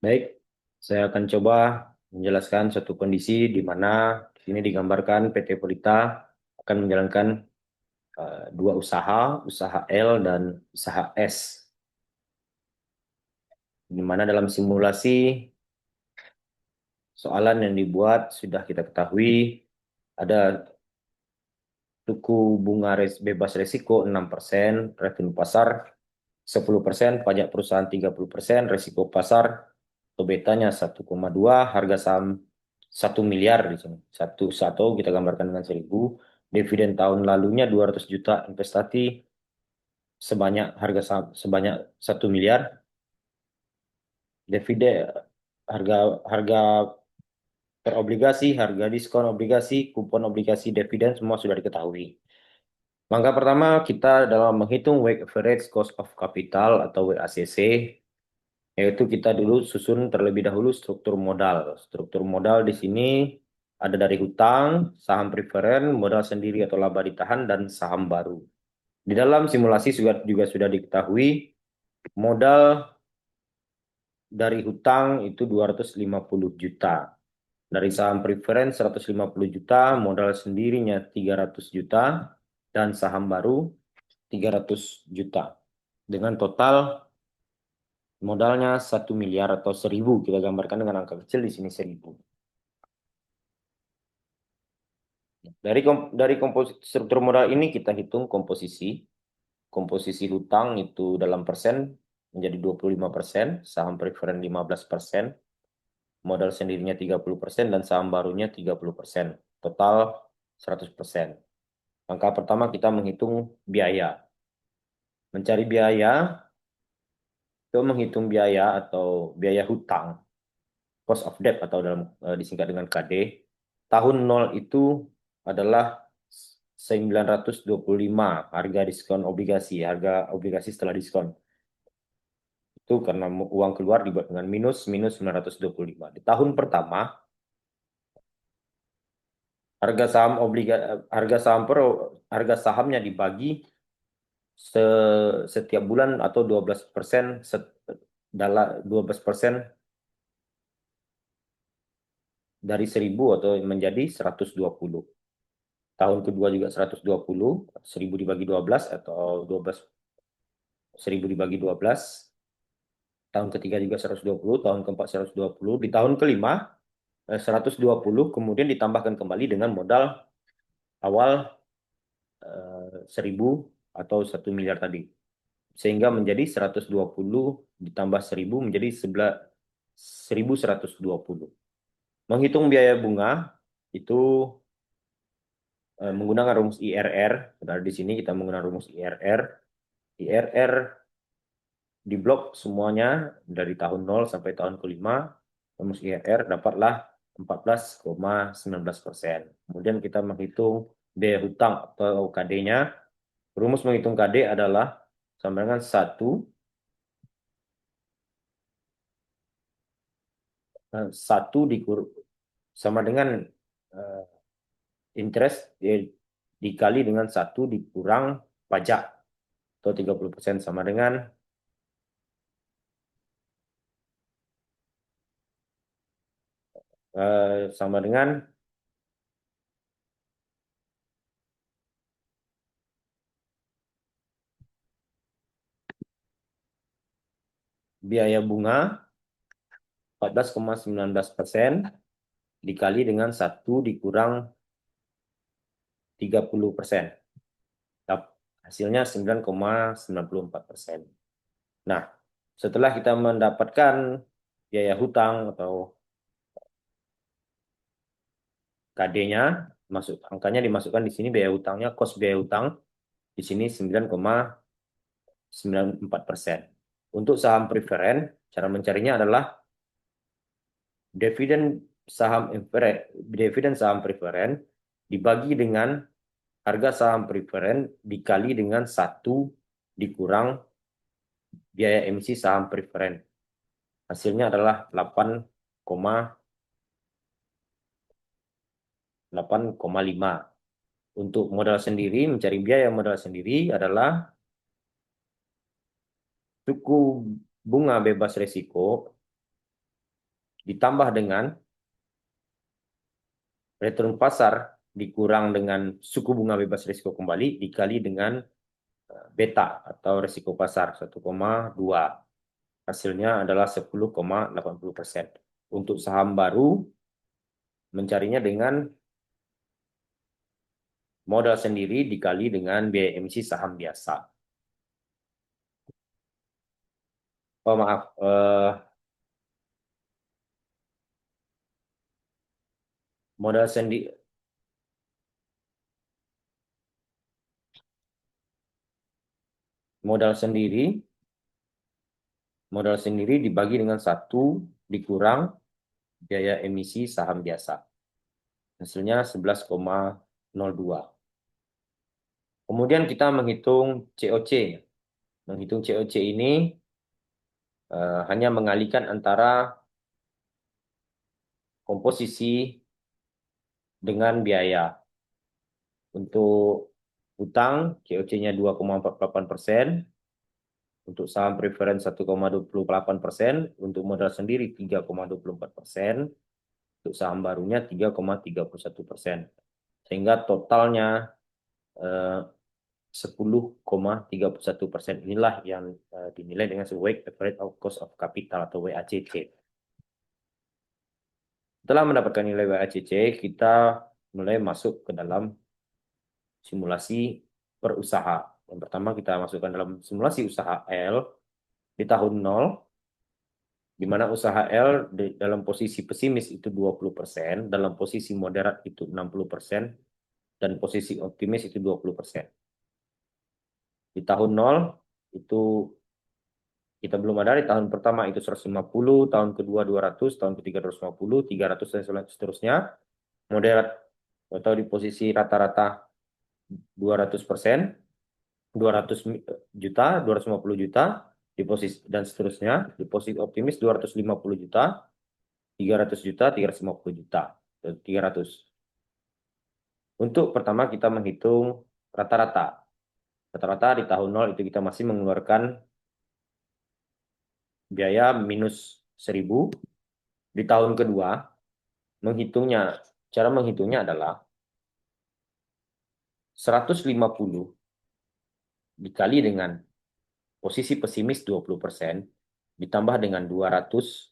Baik, saya akan coba menjelaskan suatu kondisi di mana di sini digambarkan PT Pelita akan menjalankan dua usaha, usaha L dan usaha S. Di mana dalam simulasi soalan yang dibuat sudah kita ketahui ada suku bunga bebas resiko 6%, revenue pasar 10%, pajak perusahaan 30%, resiko pasar atau betanya 1,2, harga saham 1 miliar di sini. Satu kita gambarkan dengan 1.000. Dividen tahun lalunya 200 juta, investasi sebanyak harga saham sebanyak 1 miliar. Dividen harga harga per obligasi, harga diskon obligasi, kupon obligasi, dividen semua sudah diketahui. Langkah pertama kita dalam menghitung weighted average cost of capital atau WACC, yaitu kita dulu susun terlebih dahulu struktur modal. Struktur modal di sini ada dari hutang, saham preferen, modal sendiri atau laba ditahan, dan saham baru. Di dalam simulasi juga sudah diketahui modal dari hutang itu 250 juta. Dari saham preferen 150 juta, modal sendirinya 300 juta, dan saham baru 300 juta. Dengan total modalnya 1 miliar atau 1.000, kita gambarkan dengan angka kecil di sini 1.000. Dari struktur modal ini kita hitung komposisi. Komposisi hutang itu dalam persen menjadi 25%, saham preferen 15%, modal sendirinya 30%, dan saham barunya 30%. Total 100%. Langkah pertama kita menghitung biaya. Mencari biaya, itu menghitung biaya atau biaya hutang, cost of debt atau disingkat dengan KD. Tahun 0 itu adalah 925 harga diskon obligasi, harga obligasi setelah diskon. Itu karena uang keluar dibuat dengan minus 925. Di tahun pertama, harga saham harga saham harga sahamnya dibagi setiap bulan atau 12% dalam 12% dari 1.000 atau menjadi 120. Tahun kedua juga 120, 1.000 dibagi 12 atau 12, 1.000 dibagi 12. Tahun ketiga juga 120, tahun keempat 120. Di tahun kelima 120 kemudian ditambahkan kembali dengan modal awal 1.000 atau 1 miliar tadi. Sehingga menjadi 120 ditambah 1.000 menjadi 1.120. Menghitung biaya bunga itu menggunakan rumus IRR. Di sini kita menggunakan rumus IRR. IRR di blok semuanya dari tahun 0 sampai tahun kelima. Rumus IRR dapatlah 14,19%. Kemudian kita menghitung biaya hutang atau KD-nya. Rumus menghitung KD adalah sama dengan 1 sama dengan eh, interest dikali dengan 1 dikurang pajak atau 30% sama dengan sama dengan biaya bunga 14,19% dikali dengan 1 dikurang 30%. Hasilnya 9,94%. Nah, setelah kita mendapatkan biaya hutang atau KD-nya, angkanya dimasukkan di sini, biaya hutangnya, cost biaya hutang di sini 9,94%. Untuk saham preferen, cara mencarinya adalah dividen saham preferen dibagi dengan harga saham preferen dikali dengan 1 dikurang biaya emisi saham preferen. Hasilnya adalah 8,5. Untuk modal sendiri, mencari biaya modal sendiri adalah suku bunga bebas risiko ditambah dengan return pasar dikurang dengan suku bunga bebas risiko kembali dikali dengan beta atau risiko pasar 1,2. Hasilnya adalah 10,80%. Untuk saham baru, mencarinya dengan modal sendiri dikali dengan biaya emisi saham biasa. Oh maaf, modal sendiri modal sendiri modal sendiri dibagi dengan 1 dikurang biaya emisi saham biasa. Hasilnya 11,02. Kemudian kita menghitung COC. Menghitung COC ini hanya mengalihkan antara komposisi dengan biaya. Untuk utang, COC-nya 2,48%. Untuk saham preference 1,28%. Untuk modal sendiri 3,24%. Untuk saham barunya 3,31%. Sehingga totalnya 10,31%. Inilah yang dinilai dengan weighted average of cost of capital atau WACC. Setelah mendapatkan nilai WACC, kita mulai masuk ke dalam simulasi perusaha. Yang pertama kita masukkan dalam simulasi usaha L di tahun 0, di mana usaha L dalam posisi pesimis itu 20%, dalam posisi moderat itu 60%, dan posisi optimis itu 20%. Di tahun 0 itu kita belum ada, di tahun pertama itu 150, tahun kedua 200, tahun ketiga 250, 300 dan seterusnya. Moderat atau di posisi rata-rata 200%, 200 juta, 250 juta, di posisi dan seterusnya. Di posisi optimis 250 juta, 300 juta, 350 juta, dan 300. Untuk pertama kita menghitung rata-rata. Rata-rata di tahun 0 itu kita masih mengeluarkan biaya minus 1000. Di tahun kedua, cara menghitungnya adalah 150 dikali dengan posisi pesimis 20%, ditambah dengan 200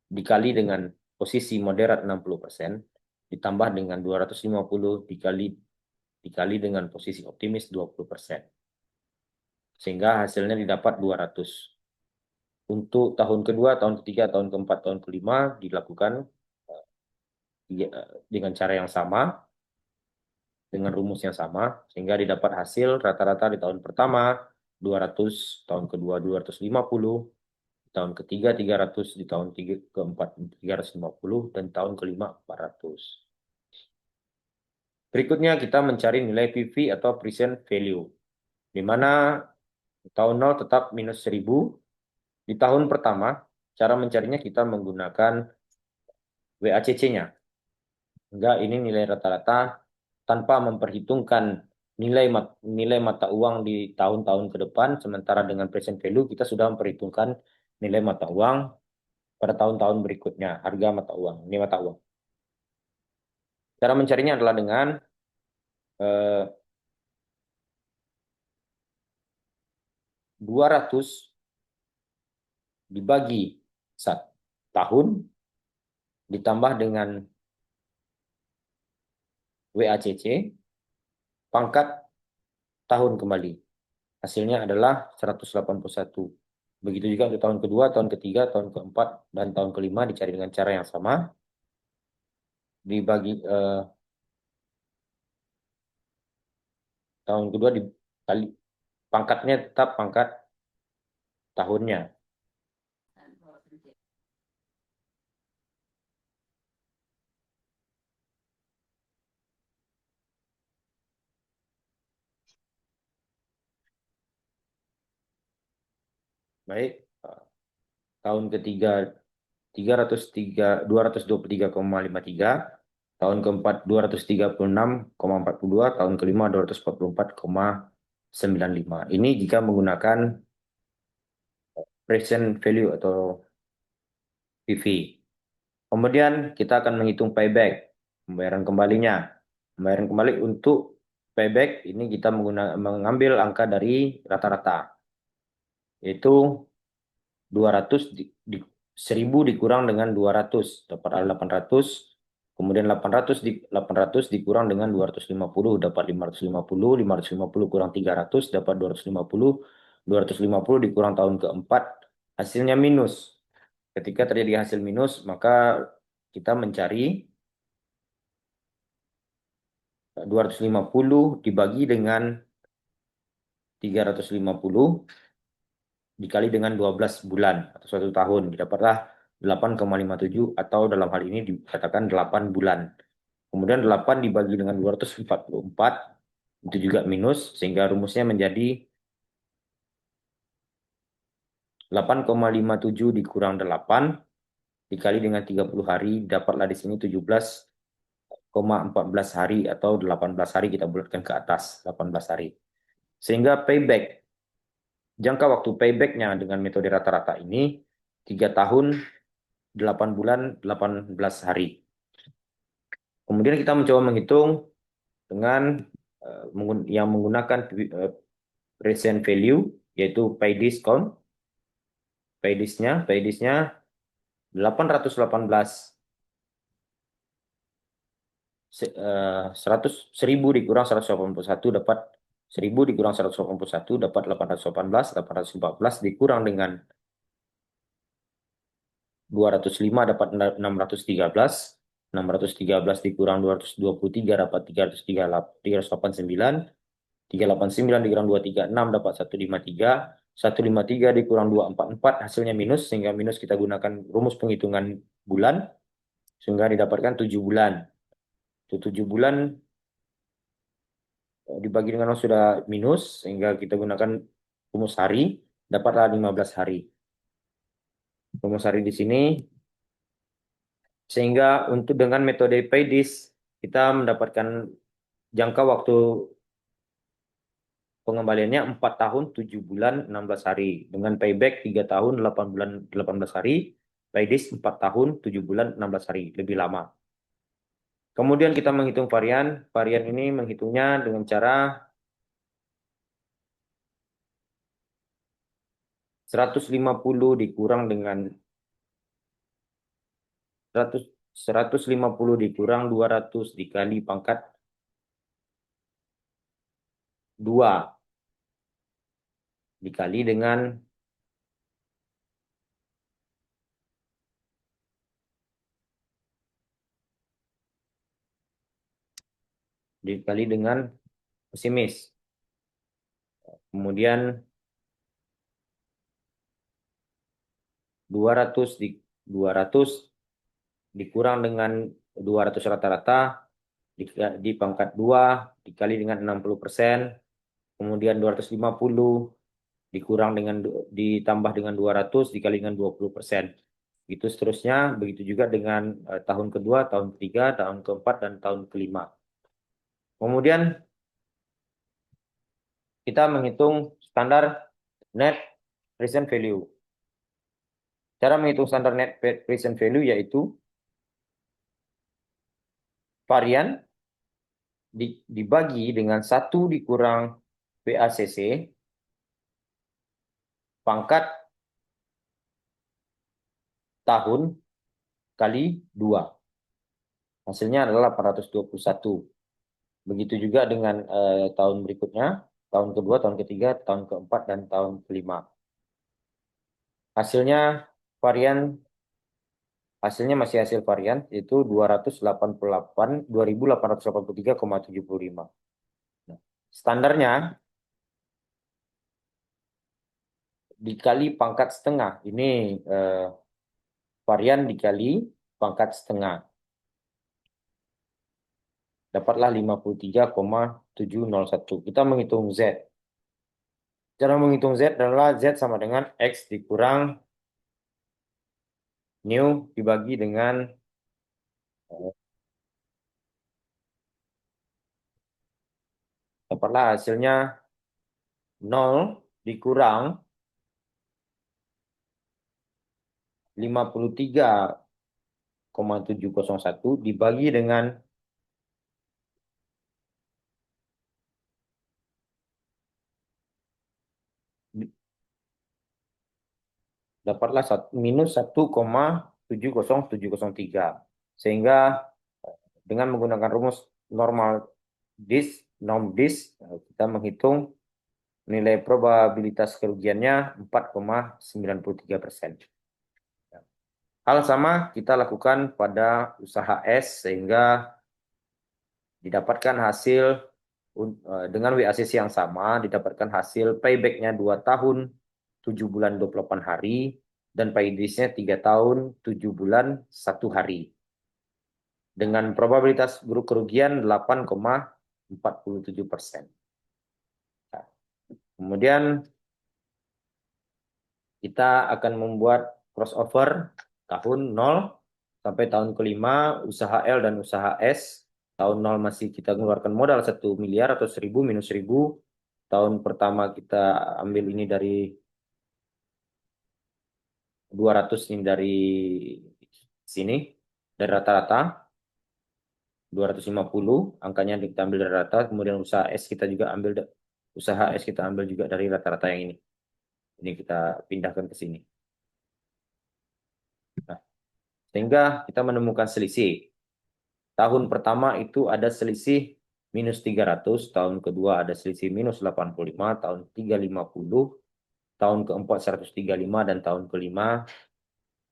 dikali dengan posisi moderat 60%, ditambah dengan 250 dikali dengan posisi optimis 20%. Sehingga hasilnya didapat 200. Untuk tahun kedua, tahun ketiga, tahun keempat, tahun kelima dilakukan dengan cara yang sama, dengan rumus yang sama, sehingga didapat hasil rata-rata di tahun pertama 200, tahun kedua 250, tahun ketiga 300, di tahun keempat 350, dan tahun kelima 400. Berikutnya kita mencari nilai PV atau present value, di mana tahun 0 tetap minus 1000. Di tahun pertama, cara mencarinya kita menggunakan WACC-nya. Enggak, ini nilai rata-rata tanpa memperhitungkan nilai mata uang di tahun-tahun ke depan, sementara dengan present value kita sudah memperhitungkan nilai mata uang pada tahun-tahun berikutnya, harga mata uang, ini mata uang. Cara mencarinya adalah dengan 200 dibagi 1 tahun ditambah dengan WACC pangkat tahun kembali. Hasilnya adalah 181. Begitu juga untuk tahun kedua, tahun ketiga, tahun keempat, dan tahun kelima dicari dengan cara yang sama. Dibagi tahun kedua dikali pangkatnya tetap pangkat tahunnya. Baik, tahun ketiga 223,53, tahun keempat 236,42, tahun kelima 244,95. Ini jika menggunakan present value atau PV. Kemudian kita akan menghitung payback, pembayaran kembalinya. Pembayaran kembali untuk payback ini kita mengambil angka dari rata-rata, yaitu 200 1000 dikurang dengan 200 dapat 800. Kemudian 800 dikurang dengan 250 dapat 550. 550 kurang 300 dapat 250. 250 dikurang tahun keempat hasilnya minus. Ketika terjadi hasil minus, maka kita mencari 250 dibagi dengan 350 dikali dengan 12 bulan atau 1 tahun, didapatlah 8,57 atau dalam hal ini dikatakan 8 bulan. Kemudian 8 dibagi dengan 244 itu juga minus, sehingga rumusnya menjadi 8,57 dikurang 8 dikali dengan 30 hari, dapatlah di sini 17,14 hari atau 18 hari, kita bulatkan ke atas 18 hari. Sehingga jangka waktu paybacknya dengan metode rata-rata ini 3 tahun 8 bulan 18 hari. Kemudian kita mencoba menghitung dengan yang menggunakan present value, yaitu pay discount. Pay disnya 818, 1000 dikurang 181 dapat 1000 dikurang 181 dapat 818. 814 dikurang dengan 205 dapat 613. 613 dikurang 223 dapat 389. 389 dikurang 236 dapat 153. 153 dikurang 244 hasilnya minus, sehingga minus kita gunakan rumus penghitungan bulan, sehingga didapatkan 7 bulan. Itu 7 bulan dibagi dengan sudah minus, sehingga kita gunakan rumus hari, dapatlah 15 hari. Rumus hari di sini, sehingga untuk dengan metode PAYDIS kita mendapatkan jangka waktu pengembaliannya 4 tahun 7 bulan 16 hari. Dengan payback 3 tahun 8 bulan 18 hari. PAYDIS 4 tahun 7 bulan 16 hari. Lebih lama. Kemudian kita menghitung varian. Varian ini menghitungnya dengan cara 150 dikurang dengan 150 dikurang 200 dikali pangkat 2 dikali dengan 'pesimis'. Kemudian 200 dikurang dengan 200 rata-rata di pangkat 2 dikali dengan 60%. Kemudian 250 dikurang dengan ditambah dengan 200 dikali dengan 20%. Begitu seterusnya, begitu juga dengan tahun kedua, tahun ketiga, tahun keempat, dan tahun kelima. Kemudian kita menghitung standar net present value. Cara menghitung standar net present value yaitu varian dibagi dengan 1 dikurang PACC pangkat tahun kali 2. Hasilnya adalah 821. Begitu juga dengan tahun berikutnya, tahun kedua, tahun ketiga, tahun keempat, dan tahun kelima. Hasilnya masih hasil varian, yaitu 2883,75. Nah, standarnya dikali pangkat setengah. Ini varian dikali pangkat setengah. Dapatlah 53,701. Kita menghitung Z. Cara menghitung Z adalah Z sama dengan X dikurang new dibagi dengan dapatlah hasilnya 0 dikurang 53 4,701 dibagi dengan dapatlah minus 1,70703. Sehingga dengan menggunakan rumus norm dis, kita menghitung nilai probabilitas kerugiannya 4,93%. Hal sama kita lakukan pada usaha S, sehingga didapatkan hasil dengan WACC yang sama, didapatkan hasil payback-nya 2 tahun 7 bulan 28 hari dan paydisnya 3 tahun 7 bulan 1 hari. Dengan probabilitas kerugian 8,47%. Nah, kemudian kita akan membuat crossover tahun 0 sampai tahun kelima usaha L dan usaha S. Tahun 0 masih kita mengeluarkan modal 1 miliar atau 1000 minus 1000. Tahun pertama kita ambil ini dari 200, ini dari sini, dari rata-rata 250, angkanya kita ambil dari rata. Kemudian usaha S kita juga ambil dari rata-rata yang ini. Ini kita pindahkan ke sini. Nah, sehingga kita menemukan selisih. Tahun pertama itu ada selisih minus 300, tahun kedua ada selisih minus 85, tahun ketiga 50, tahun keempat 135, dan tahun kelima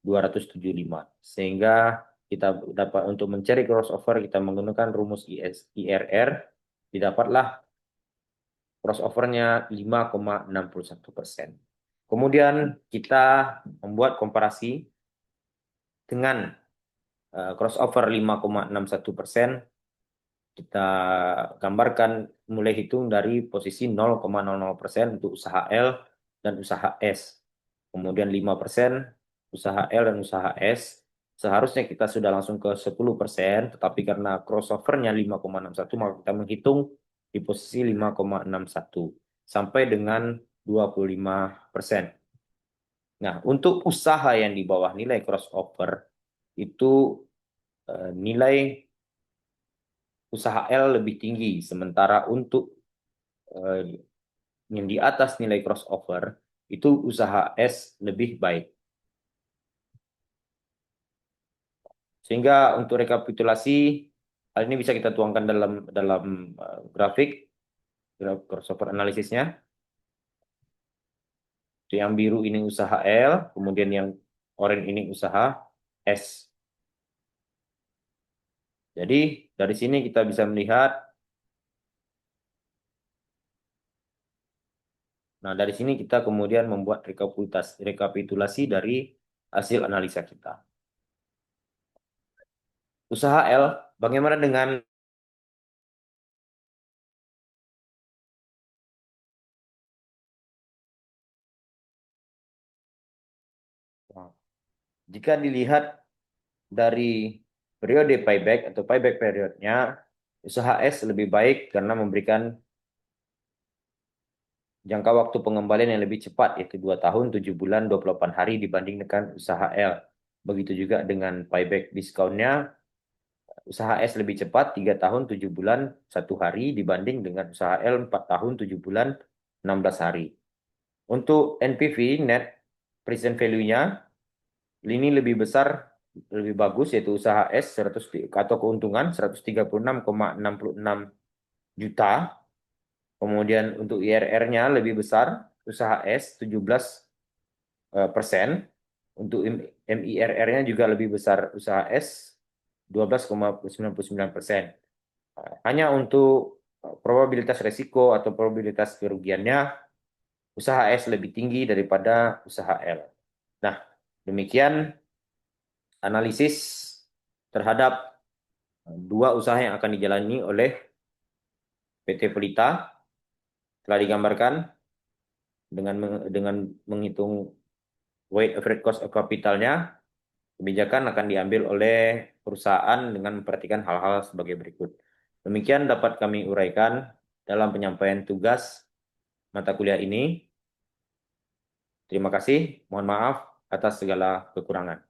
275. Sehingga kita dapat untuk mencari crossover kita menggunakan rumus IRR, didapatlah crossovernya 5,61%. Kemudian kita membuat komparasi dengan crossover 5,61%. Kita gambarkan mulai hitung dari posisi 0,00% untuk usaha L dan usaha S. Kemudian 5% usaha L dan usaha S. Seharusnya kita sudah langsung ke 10%, tetapi karena crossovernya 5,61, maka kita menghitung di posisi 5,61 sampai dengan 25%. Nah, untuk usaha yang di bawah nilai crossover itu nilai usaha L lebih tinggi, sementara untuk yang di atas nilai crossover itu usaha S lebih baik. Sehingga untuk rekapitulasi, hal ini bisa kita tuangkan dalam grafik crossover analisisnya. Yang biru ini usaha L, kemudian yang oranye ini usaha S. Jadi dari sini kita bisa melihat, nah dari sini kita kemudian membuat rekapitulasi dari hasil analisa kita. Usaha L, bagaimana dengan jika dilihat dari periode payback atau payback periodnya, usaha S lebih baik karena memberikan jangka waktu pengembalian yang lebih cepat, yaitu 2 tahun 7 bulan 28 hari dibanding dengan usaha L. Begitu juga dengan payback diskonnya, usaha S lebih cepat 3 tahun 7 bulan 1 hari dibanding dengan usaha L 4 tahun 7 bulan 16 hari. Untuk NPV, net present value-nya, ini lebih besar, lebih bagus, yaitu usaha S 100, atau keuntungan 136,66 juta. Kemudian untuk IRR-nya lebih besar, usaha S 17%. Untuk MIRR-nya juga lebih besar, usaha S 12,99%. Hanya untuk probabilitas resiko atau probabilitas kerugiannya, usaha S lebih tinggi daripada usaha L. Nah, demikian analisis terhadap dua usaha yang akan dijalani oleh PT Pelita telah digambarkan dengan menghitung weight average cost of capitalnya. Kebijakan akan diambil oleh perusahaan dengan memperhatikan hal-hal sebagai berikut. Demikian dapat kami uraikan dalam penyampaian tugas mata kuliah ini. Terima kasih, mohon maaf atas segala kekurangan.